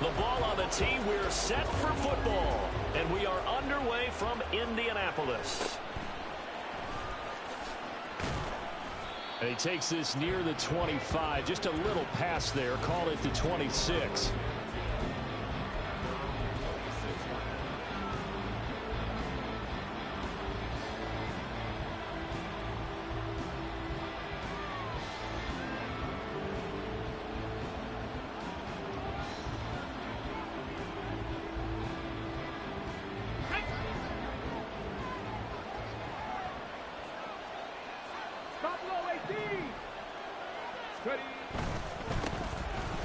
The ball on the tee. We're set for football. And we are underway from Indianapolis. And he takes this near the 25. Just a little pass there. Call it the 26.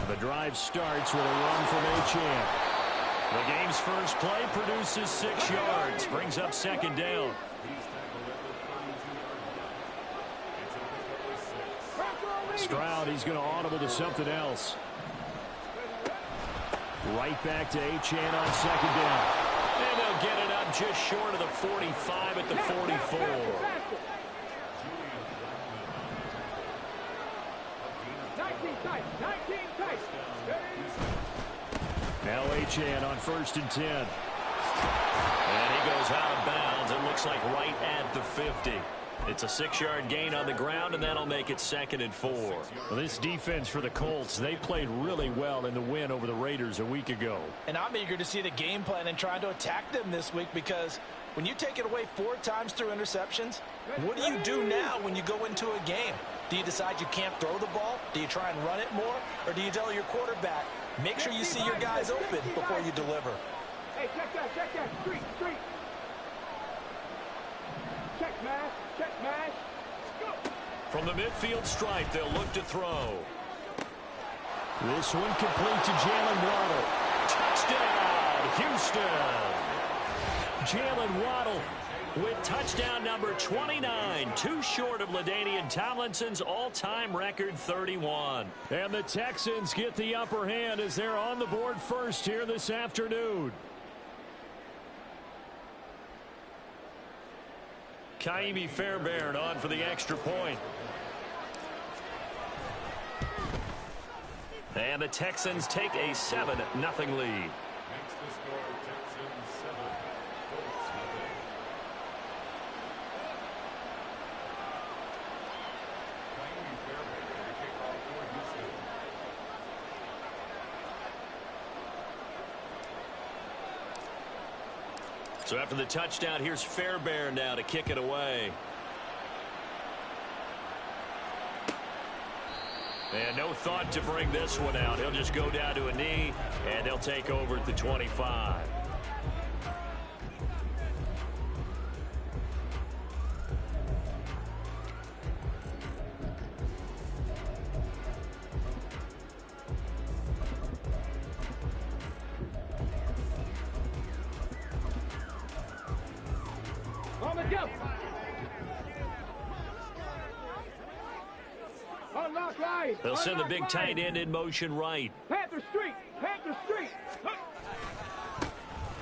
The drive starts with a run from Tsz. The game's first play produces 6 yards, brings up second down. Stroud, he's going to audible to something else. Right back to Tsz on second down. And they'll get it up just short of the 45 at the 44. Now Tsz on 1st and 10. And he goes out of bounds. It looks like right at the 50. It's a 6-yard gain on the ground, and that'll make it 2nd and 4. Well, this defense for the Colts, they played really well in the win over the Raiders a week ago. And I'm eager to see the game plan and trying to attack them this week, because when you take it away 4 times through interceptions, what do you do now when you go into a game? Do you decide you can't throw the ball? Do you try and run it more? Or do you tell your quarterback, make sure you see your guys open before you deliver? Hey, check that. Street. Check mash. Go. From the midfield stripe, they'll look to throw. This one complete to Jalen Waddle. Touchdown, Houston. Jalen Waddle with touchdown number 29, too short of LaDainian Tomlinson's all-time record 31. And the Texans get the upper hand as they're on the board first here this afternoon. Kaimi Fairbairn on for the extra point. And the Texans take a 7-0 lead. So after the touchdown, here's Fairbairn now to kick it away. And no thought to bring this one out. He'll just go down to a knee, and they'll take over at the 25. They'll send the big tight end in motion right. Panther Street.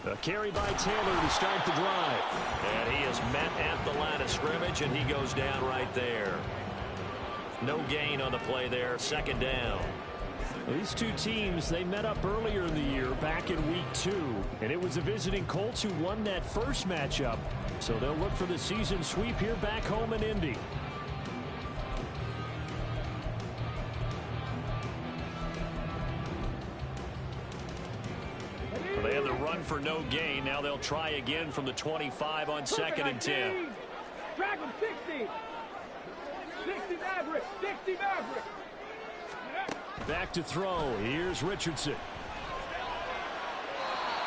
A carry by Taylor to start the drive. And he is met at the line of scrimmage, and he goes down right there. No gain on the play there, 2nd down. These two teams, they met up earlier in the year, back in week 2. And it was the visiting Colts who won that first matchup. So they'll look for the season sweep here back home in Indy. They had the run for no gain. Now they'll try again from the 25 on 2nd and 10. Drag him 60. 60 Maverick. Back to throw. Here's Richardson.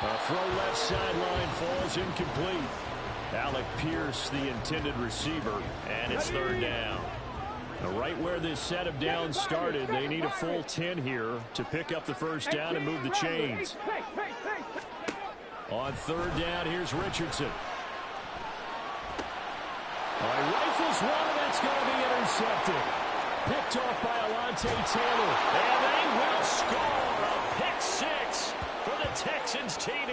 A throw left sideline falls incomplete. Alec Pierce, the intended receiver, and it's 3rd down. Now, right where this set of downs started, they need a full 10 here to pick up the first down and move the chains. On 3rd down, here's Richardson. Rifles one, and that's going to be intercepted. Picked off by Alontae Taylor. And they will score a pick 6 for the Texans TD.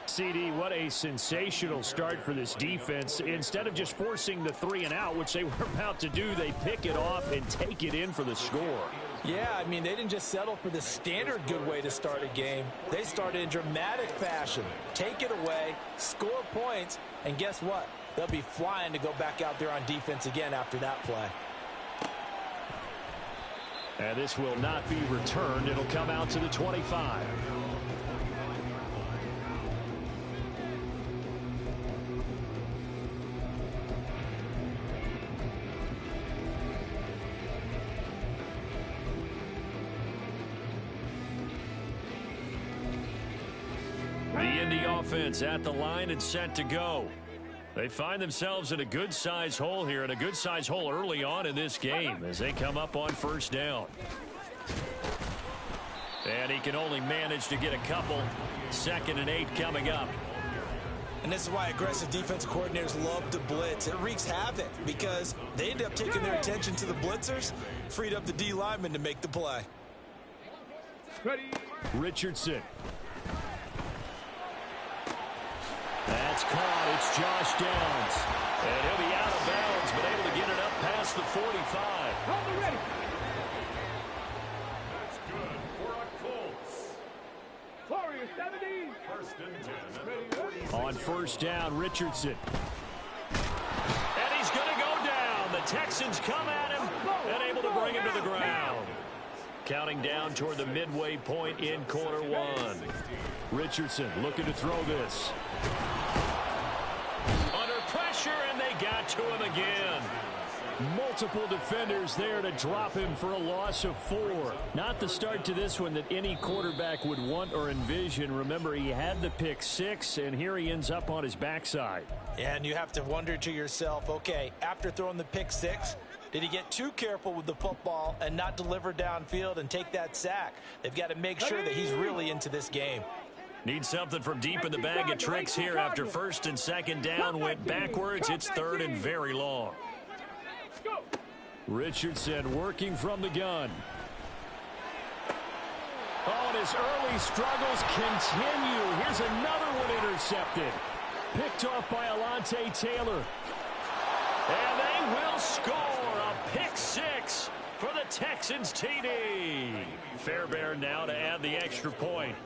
CD, what a sensational start for this defense. Instead of just forcing the 3 and out, which they were about to do, they pick it off and take it in for the score. Yeah, I mean, they didn't just settle for the standard good way to start a game. They started in dramatic fashion. Take it away, score points, and guess what? They'll be flying to go back out there on defense again after that play. And this will not be returned. It'll come out to the 25. The Indy offense at the line and set to go. They find themselves in a good-sized hole here, and a good-sized hole early on in this game as they come up on first down. And he can only manage to get a couple. 2nd and 8 coming up. And this is why aggressive defensive coordinators love to blitz. It wreaks havoc because they end up taking their attention to the blitzers, freed up the D lineman to make the play. Ready. Richardson. That's caught. It's Josh Downs. And he'll be out of bounds, but able to get it up past the 45. Hold the ready. That's good for a Colts. Warriors 70. First and 10. Ready. On first down, Richardson. And he's going to go down. The Texans come at him and able to bring him to the ground. Counting down toward the midway point in quarter one. Richardson looking to throw this. Under pressure, and they got to him again. Multiple defenders there to drop him for a loss of 4. Not the start to this one that any quarterback would want or envision. Remember, he had the pick 6, and here he ends up on his backside. And you have to wonder to yourself, okay, after throwing the pick 6, did he get too careful with the football and not deliver downfield and take that sack? They've got to make sure that he's really into this game. Need something from deep in the bag of tricks here after 1st and 2nd down. Went backwards. It's 3rd and very long. Richardson working from the gun. Oh, and his early struggles continue. Here's another one intercepted. Picked off by Alontae Taylor. And they will score a pick 6 for the Texans TD. Fairbairn now to add the extra point.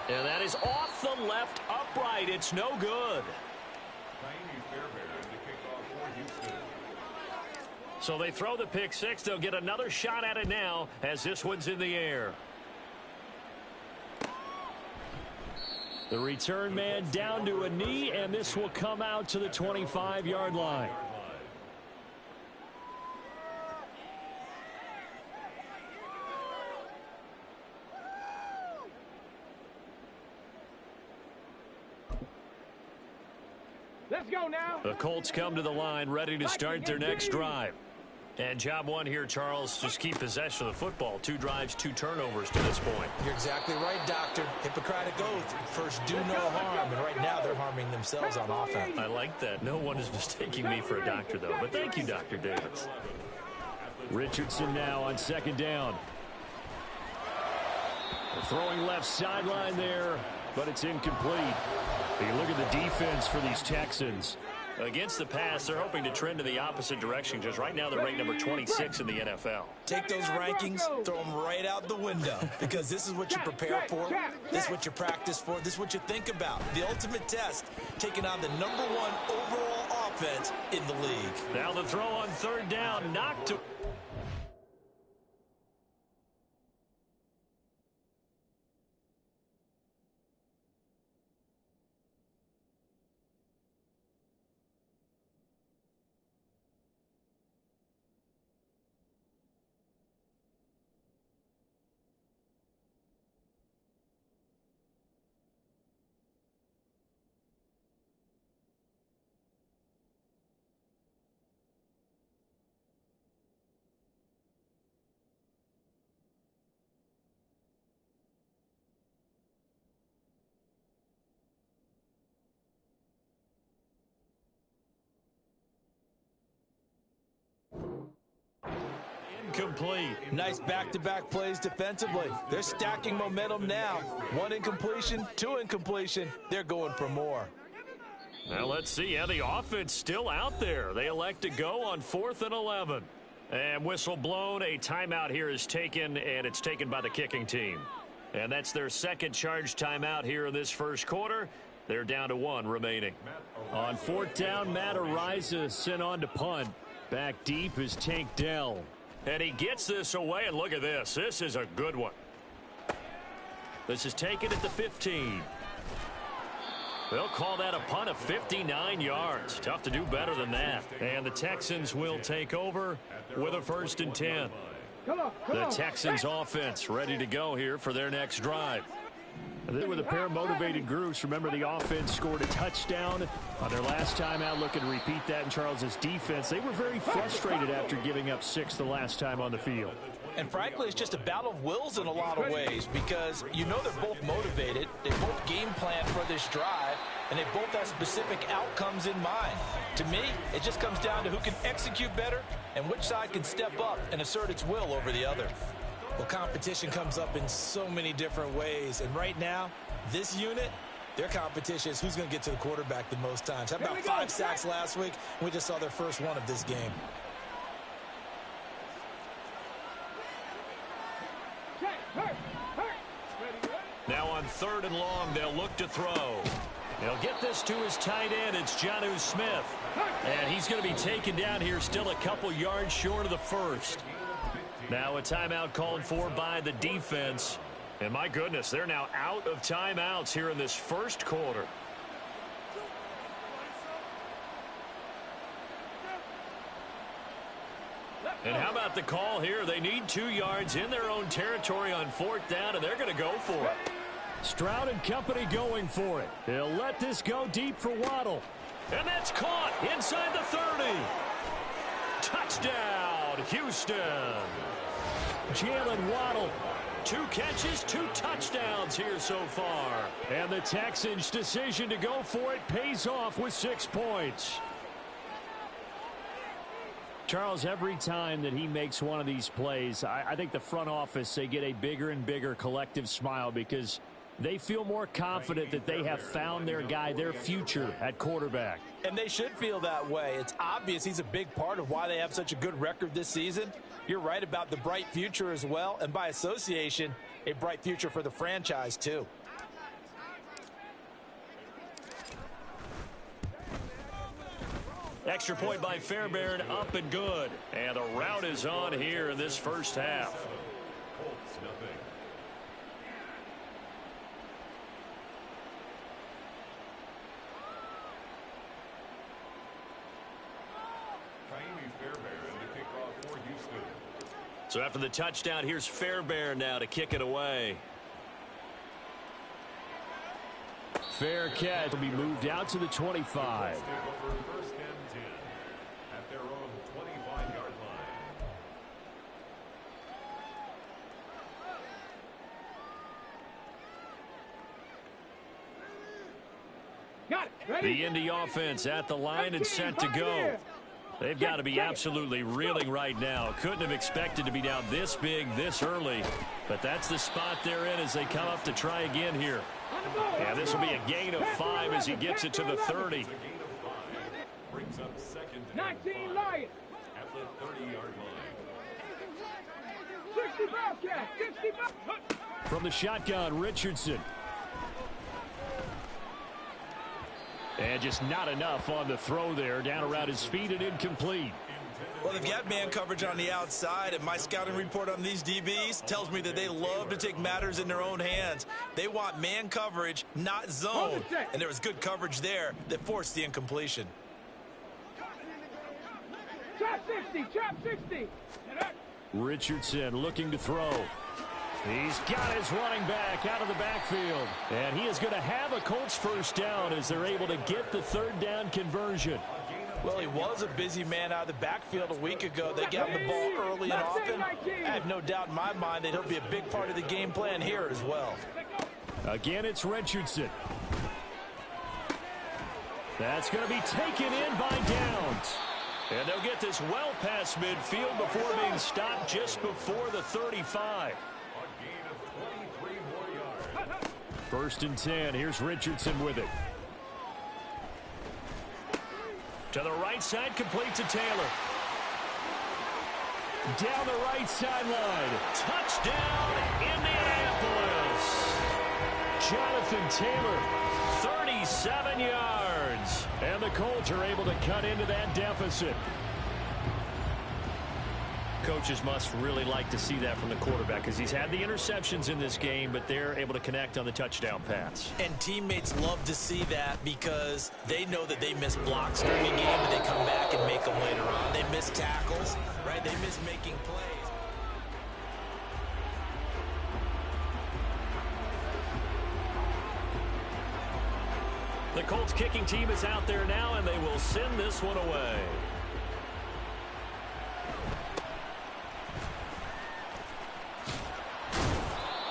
And that is off the left upright. It's no good. So they throw the pick 6. They'll get another shot at it now as this one's in the air. The return man down to a knee, and this will come out to the 25-yard line. Let's go now. The Colts come to the line ready to start their next drive. And job one here, Charles, just keep possession of the football. 2 drives, 2 turnovers to this point. You're exactly right, Doctor. Hippocratic oath. First, do no harm. And right now, they're harming themselves on offense. I like that. No one is mistaking me for a doctor, though. But thank you, Dr. Davis. Richardson now on 2nd down. Throwing left sideline there, but it's incomplete. You look at the defense for these Texans. Against the pass, they're hoping to trend in the opposite direction, because right now they're ranked number 26 in the NFL. Take those rankings, throw them right out the window, because this is what you prepare for, this is what you practice for, this is what you think about. The ultimate test, taking on the #1 overall offense in the league. Now the throw on 3rd down, knocked to... Incomplete. Nice back-to-back plays defensively. They're stacking momentum now. 1 incompletion, 2 incompletion. They're going for more. Now let's see. Yeah, the offense still out there. They elect to go on 4th and 11. And whistle blown. A timeout here is taken, and it's taken by the kicking team. And that's their second charge timeout here in this first quarter. They're down to 1 remaining. On 4th down, Matt Ariza sent on to punt. Back deep is Tank Dell. And he gets this away, and look at this. This is a good one. This is taken at the 15. They'll call that a punt of 59 yards. Tough to do better than that. And the Texans will take over with a 1st and 10. The Texans offense ready to go here for their next drive. They were the pair of motivated groups. Remember, the offense scored a touchdown on their last time out. Looking to repeat that in Charles's defense. They were very frustrated after giving up 6 the last time on the field. And frankly, it's just a battle of wills in a lot of ways because you know they're both motivated. They both game plan for this drive, and they both have specific outcomes in mind. To me, it just comes down to who can execute better and which side can step up and assert its will over the other. Well, competition comes up in so many different ways, and right now, this unit, their competition is who's going to get to the quarterback the most times. How about 5 sacks last week? We just saw their first one of this game. Now on 3rd and long, they'll look to throw. They'll get this to his tight end. It's Tsz Smith. And he's going to be taken down here still a couple yards short of the 1st. Now a timeout called for by the defense. And my goodness, they're now out of timeouts here in this first quarter. And how about the call here? They need 2 yards in their own territory on 4th down, and they're going to go for it. Stroud and company going for it. They'll let this go deep for Waddle. And that's caught inside the 30. Touchdown, Houston. Jalen Waddle. 2 catches, 2 touchdowns here so far. And the Texans' decision to go for it pays off with 6 points. Charles, every time that he makes one of these plays, I think the front office, they get a bigger and bigger collective smile because they feel more confident that they have found their guy, their future at quarterback. And they should feel that way. It's obvious he's a big part of why they have such a good record this season. You're right about the bright future as well, and by association, a bright future for the franchise too. Extra point by Fairbairn, up and good. And the route is on here in this first half. So after the touchdown, here's Fairbairn now to kick it away. Fair catch will be moved out to the 25. The Indy offense at the line and set to go. They've got to be absolutely reeling right now. Couldn't have expected to be down this big this early. But that's the spot they're in as they come up to try again here. And this will be a gain of 5 as he gets it to the 30. Brings up 2nd and 19 Lions at the 30-yard line. 65 catch, 65. From the shotgun, Richardson. And just not enough on the throw there. Down around his feet and incomplete. Well, they've got man coverage on the outside, and my scouting report on these DBs tells me that they love to take matters in their own hands. They want man coverage, not zone. And there was good coverage there that forced the incompletion. Trap 60, trap 60. Richardson looking to throw. He's got his running back out of the backfield. And he is going to have a Colts first down as they're able to get the 3rd down conversion. Well, he was a busy man out of the backfield a week ago. They got him the ball early and often. I have no doubt in my mind that he'll be a big part of the game plan here as well. Again, it's Richardson. That's going to be taken in by Downs. And they'll get this well past midfield before being stopped just before the 35. 1st and 10. Here's Richardson with it. To the right side, complete to Taylor. Down the right sideline. Touchdown, Indianapolis. Jonathan Taylor, 37 yards. And the Colts are able to cut into that deficit. Coaches must really like to see that from the quarterback because he's had the interceptions in this game, but they're able to connect on the touchdown pass. And teammates love to see that because they know that they miss blocks during a game, but they come back and make them later on. They miss tackles, right? They miss making plays. The Colts kicking team is out there now, and they will send this one away.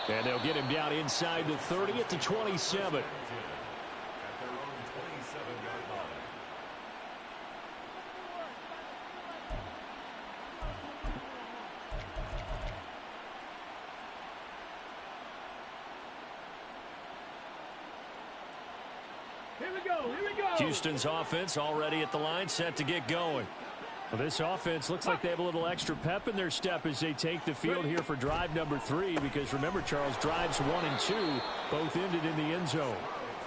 And they'll get him down inside the 30 at the 27. At their own 27-yard line. Here we go. Houston's offense already at the line, set to get going. Well, this offense looks like they have a little extra pep in their step as they take the field here for drive number 3, because remember, Charles, drives 1 and 2 both ended in the end zone.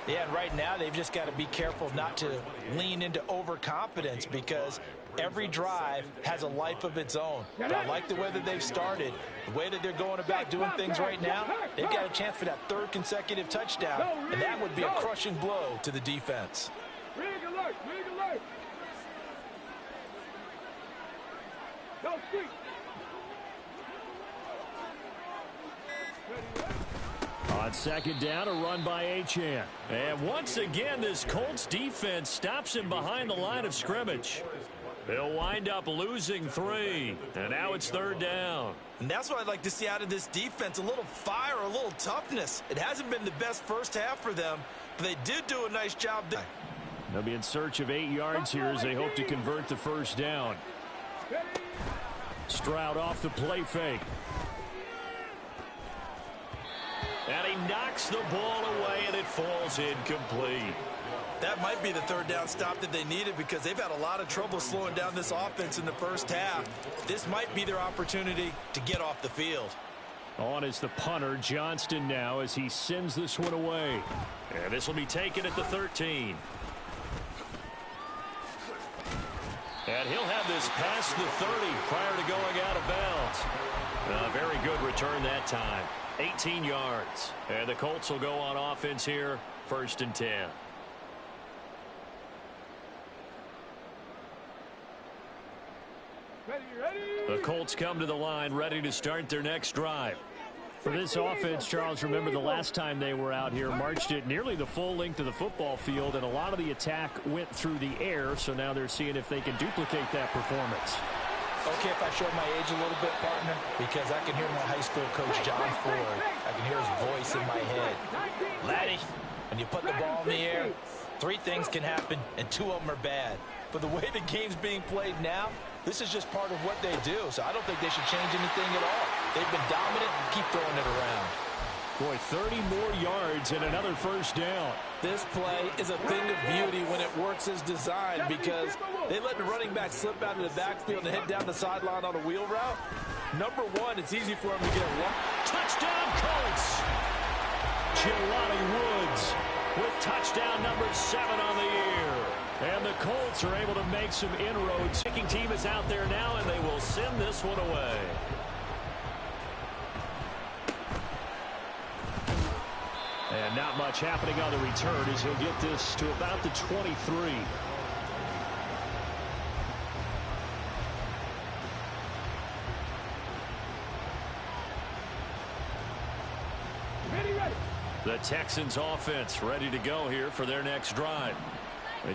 Yeah, and right now they've just got to be careful not to lean into overconfidence because every drive has a life of its own. But I like the way that they've started, the way that they're going about doing things right now. They've got a chance for that 3rd consecutive touchdown, and that would be a crushing blow to the defense. Rig alert. Go, street. On second down, a run by Achane. And once again, this Colts defense stops him behind the line of scrimmage. They'll wind up losing 3. And now it's 3rd down. And that's what I'd like to see out of this defense, a little fire, a little toughness. It hasn't been the best first half for them, but they did do a nice job there. They'll be in search of 8 yards here as they hope to convert the first down. Stroud off the play fake. And he knocks the ball away, and it falls incomplete. That might be the 3rd down stop that they needed because they've had a lot of trouble slowing down this offense in the first half. This might be their opportunity to get off the field. On is the punter, Johnston, now as he sends this one away. And this will be taken at the 13. And he'll have this past the 30 prior to going out of bounds. A very good return that time. 18 yards. And the Colts will go on offense here, 1st and 10. The Colts come to the line ready to start their next drive. For this offense, Charles, remember the last time they were out here, marched it nearly the full length of the football field, and a lot of the attack went through the air, so now they're seeing if they can duplicate that performance. Okay, if I show my age a little bit, partner, because I can hear my high school coach, John Ford. I can hear his voice in my head. Laddie, when you put the ball in the air, 3 things can happen, and 2 of them are bad. But the way the game's being played now, this is just part of what they do, so I don't think they should change anything at all. They've been dominant. Keep throwing it around. Boy, 30 more yards and another first down. This play is a thing of beauty when it works as designed because they let the running back slip out of the backfield and head down the sideline on a wheel route. Number 1, it's easy for him to get one. Touchdown, Colts! Jelani Woods with touchdown number 7 on the year. And the Colts are able to make some inroads. The kicking team is out there now, and they will send this one away. And not much happening on the return as he'll get this to about the 23. The Texans offense ready to go here for their next drive.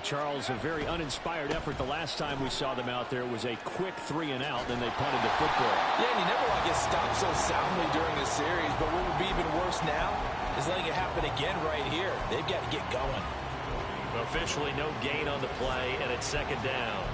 Charles, a very uninspired effort the last time we saw them out there. It was a quick 3 and out, then they punted the football. Yeah, and you never want to get stopped so soundly during a series, but what would be even worse now is letting it happen again right here. They've got to get going. Officially no gain on the play, and it's 2nd down.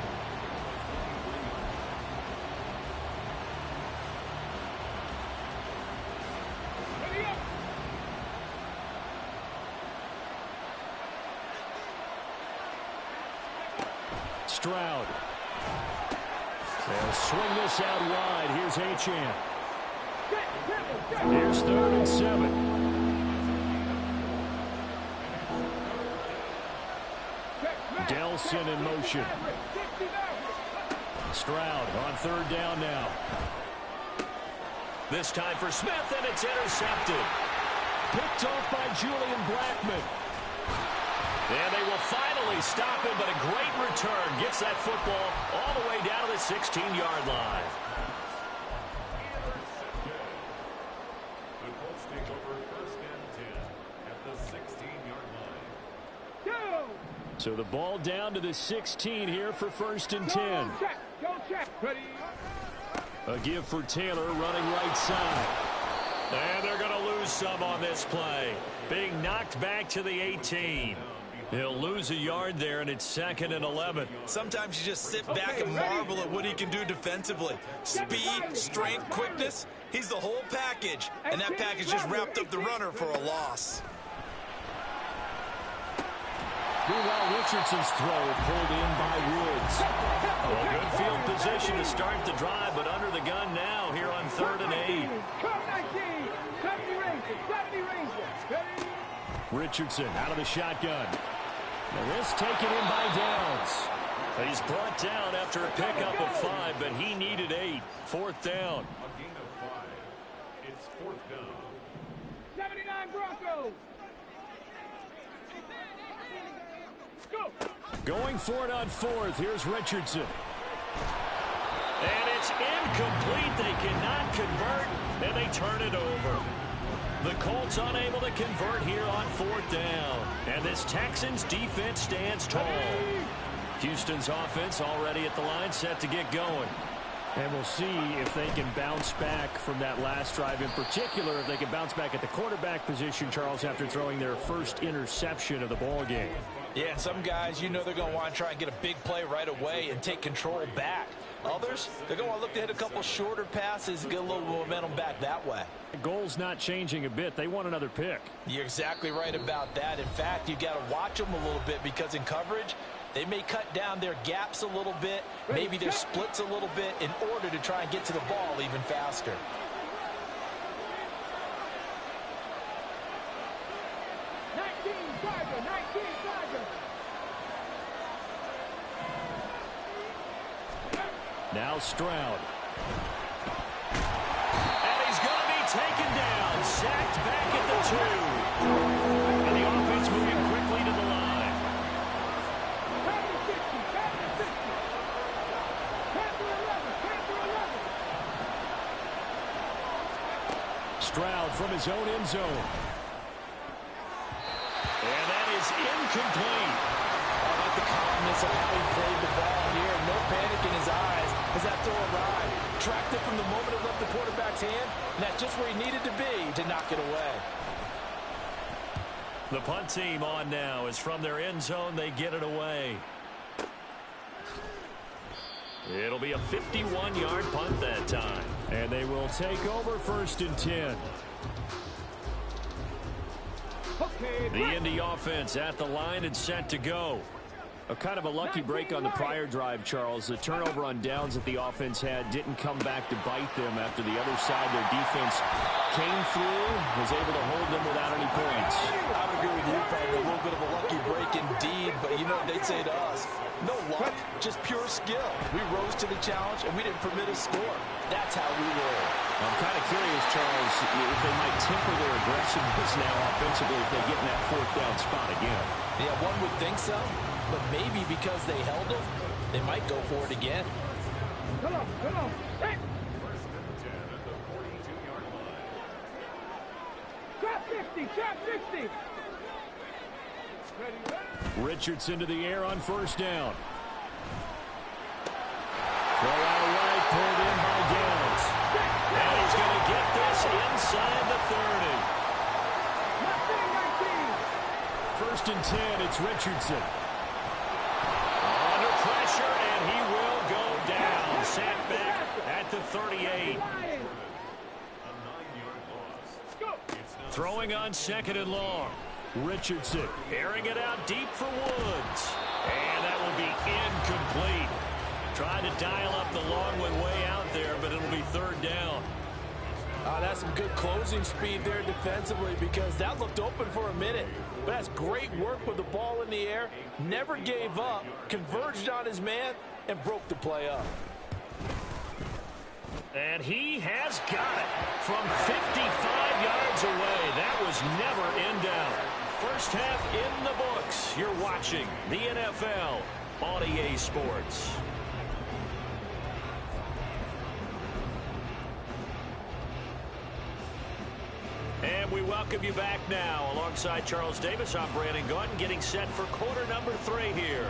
Stroud. They'll swing this out wide. Here's Achane. Here's 3rd and 7. Delson in motion. Stroud on 3rd down now. This time for Smith, and it's intercepted. Picked off by Julian Blackmon. And they will finally stop him, but a great return gets that football all the way down to the 16-yard line. The Colts take over 1st and 10 at the 16-yard line. So the ball down to the 16 here for 1st and 10. Go check. Ready. A give for Taylor running right side. And they're going to lose some on this play. Being knocked back to the 18. He'll lose a yard there, and it's 2nd and 11. Sometimes you just sit back and marvel at what he can do defensively. Speed, strength, quickness. He's the whole package. And that package just wrapped up the runner for a loss. Meanwhile, Richardson's throw pulled in by Woods. Well, good field position to start the drive, but under the gun now here on 3rd and 8. Richardson out of the shotgun. And this taken in by Downs. He's brought down after a pickup of 5, but he needed 8. 4th down. A gain of 5. It's 4th down. 79 Broncos. Go. Going for it on 4th. Here's Richardson. And it's incomplete. They cannot convert, and they turn it over. The Colts unable to convert here on 4th down. And this Texans defense stands tall. Houston's offense already at the line, set to get going. And we'll see if they can bounce back from that last drive. In particular, if they can bounce back at the quarterback position, Charles, after throwing their first interception of the ball game. Yeah, and some guys, you know they're going to want to try and get a big play right away and take control back. Others, they're going to want to look to hit a couple shorter passes and get a little momentum back that way. The goal's not changing a bit. They want another pick. You're exactly right about that. In fact, you've got to watch them a little bit because in coverage, they may cut down their gaps a little bit, maybe their splits a little bit in order to try and get to the ball even faster. Now Stroud. And he's going to be taken down. Sacked back at the 2. And the offense moving quickly to the line. Stroud from his own end zone. And that is incomplete. I like the calmness of how he played the ball here. No panic in his eyes as that throw arrived. Tracked it from the moment it left the quarterback's hand, and that's just where he needed to be to knock it away. The punt team on now is from their end zone. They get it away. It'll be a 51-yard punt that time. And they will take over 1st and 10. The Indy offense at the line and set to go. A kind of a lucky break on the prior drive, Charles. The turnover on downs that the offense had didn't come back to bite them after the other side. Their defense came through, was able to hold them without any points. I would agree with you, probably a little bit of a lucky break indeed, but you know what they'd say to us? No luck, just pure skill. We rose to the challenge, and we didn't permit a score. That's how we roll. I'm kind of curious, Charles, if they might temper their aggressiveness now offensively if they get in that 4th down spot again. Yeah, one would think so. But maybe because they held him, they might go for it again. Come on, come on. Hey. 1st and 10 at the 42-yard line. Trap 50, trap 50. Ready, ready. Richardson to the air on 1st down. Throw out right, pulled in by Downs. And he's going to get this inside the 30. 1st and 10, it's Richardson. Under pressure, and he will go down. Sat back at the 38. A 9-yard loss. Throwing on 2nd and long. Richardson airing it out deep for Woods. And that will be Incomplete. Trying to dial up the long one way out there, but it'll be third down. That's some good closing speed there defensively because that looked open for a minute. But that's great work with the ball in the air. Never gave up, converged on his man, and broke the play up. And he has got it from 55 yards away. That was never in doubt. First half in the books. You're watching the NFL on EA Sports. And we welcome you back now. Alongside Charles Davis, I'm Brandon Gaudin, getting set for quarter number 3 here